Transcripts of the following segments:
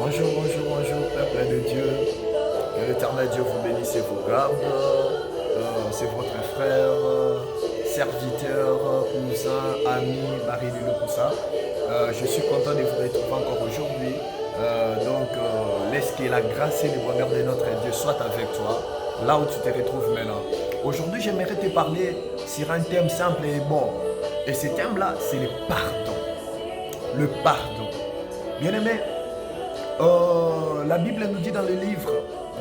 Bonjour, bonjour, bonjour, peuple de Dieu. Que l'éternel Dieu vous bénisse et vous garde. C'est votre frère, serviteur, cousin, ami, Marie-Lulu Poussa. Je suis content de vous retrouver encore aujourd'hui. Laisse que la grâce et le bonheur de notre Dieu soient avec toi, là où tu te retrouves maintenant. Aujourd'hui, j'aimerais te parler sur un thème simple et bon. Et ce thème-là, c'est le pardon. Le pardon. Bien-aimé, la Bible nous dit dans le livre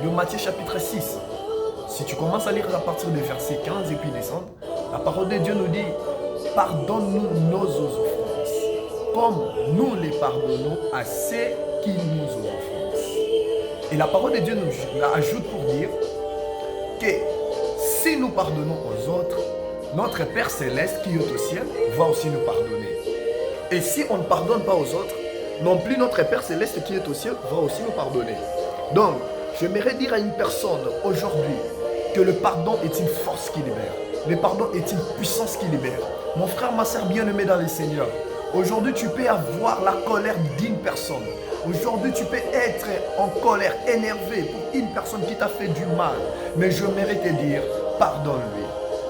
de Matthieu chapitre 6, si tu commences à lire à partir du verset 15 et puis descendre, la parole de Dieu nous dit, pardonne-nous nos offenses, comme nous les pardonnons à ceux qui nous offensent. Et la parole de Dieu nous ajoute pour dire que si nous pardonnons aux autres, notre Père Céleste qui est au ciel va aussi nous pardonner. Et si on ne pardonne pas aux autres, non plus notre Père Céleste qui est au ciel va aussi nous pardonner. Donc, j'aimerais dire à une personne aujourd'hui que le pardon est une force qui libère. Le pardon est une puissance qui libère. Mon frère, ma soeur bien-aimé dans le Seigneur, aujourd'hui tu peux avoir la colère d'une personne. Aujourd'hui tu peux être en colère, énervé pour une personne qui t'a fait du mal. Mais j'aimerais te dire, pardonne-lui.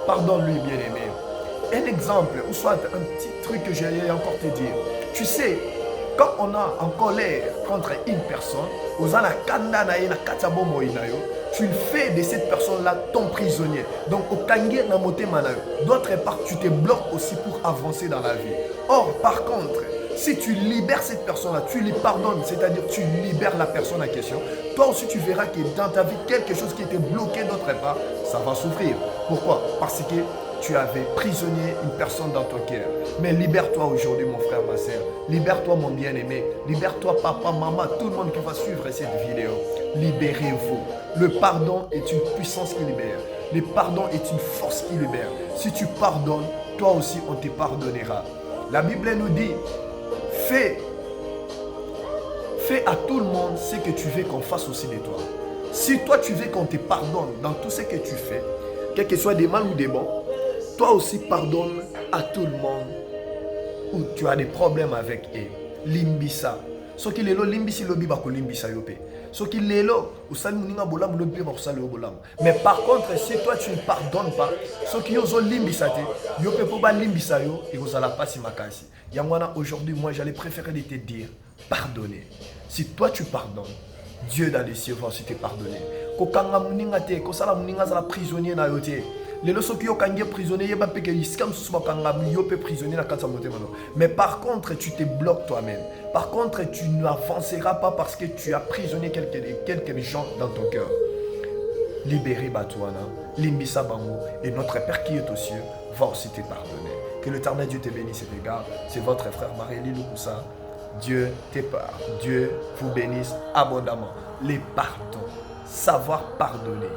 Pardonne-lui, bien-aimé. Un exemple, ou soit un petit truc que j'allais encore te dire. Tu sais, quand on est en colère contre une personne, tu fais de cette personne-là ton prisonnier. Donc, d'autre part, tu te bloques aussi pour avancer dans la vie. Or, par contre, si tu libères cette personne-là, tu lui pardonnes, c'est-à-dire tu libères la personne en question, toi aussi tu verras que dans ta vie, quelque chose qui était bloqué d'autre part, ça va souffrir. Pourquoi? Parce que tu avais prisonnier une personne dans ton cœur. Mais libère-toi aujourd'hui, mon frère, ma soeur. Libère-toi, mon bien-aimé. Libère-toi, papa, maman, tout le monde qui va suivre cette vidéo. Libérez-vous. Le pardon est une puissance qui libère. Le pardon est une force qui libère. Si tu pardonnes, toi aussi, on te pardonnera. La Bible nous dit, fais à tout le monde ce que tu veux qu'on fasse aussi de toi. Si toi, tu veux qu'on te pardonne dans tout ce que tu fais, quel que soit des mal ou des bons, toi aussi pardonne à tout le monde où tu as des problèmes avec eux. Limbisa. Ce qui est là, limbisi lobi bako limbisa yope. Ce qui est là, usali muninga bolam lobi bako sali bolam. Mais par contre, si toi tu ne pardonnes pas, ce qui yozo limbisa te, yope po ba limbisa yo, et vous allez pas si makasi. Yamwana aujourd'hui, moi j'allais préférer de te dire, pardonner. Si toi tu pardonnes, Dieu dans les cieux va aussi te pardonner. Kokanga muninga te, kosala muninga za prisonnier na yote. Les leçons qui ont prisonnier, mais par contre, tu te bloques toi-même. Par contre, tu n'avanceras pas parce que tu as prisonnier quelques gens dans ton cœur. Libérez Batouana, Limbisa Bango, et notre Père qui est aux cieux va aussi te pardonner. Que l'éternel Dieu te bénisse et te garde. C'est votre frère Marie-Lulu Poussa. Dieu te pardonne. Dieu vous bénisse abondamment. Les pardons, savoir pardonner.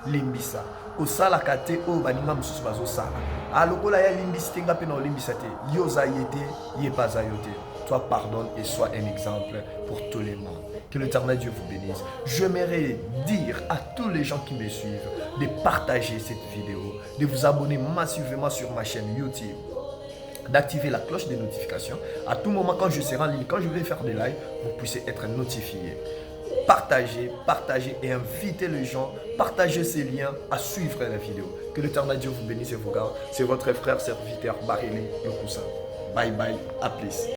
Limbisa. Osala kate o baninga mususu bazosala. Alokola ya limbisi tenga pe na olimbisa te. Yoza yete, yepaza yote. Toi pardonne et sois un exemple pour tous les mondes. Que l'éternel Dieu vous bénisse. J'aimerais dire à tous les gens qui me suivent de partager cette vidéo, de vous abonner massivement sur ma chaîne YouTube, d'activer la cloche des notifications. À tout moment quand je serai en ligne, quand je vais faire des lives, vous puissiez être notifiés. Partagez, partagez et invitez les gens, partagez ces liens à suivre la vidéo. Que l'éternel Dieu vous bénisse et vous garde. C'est votre frère serviteur Marie-Lulu Poussa. Bye bye, à plus.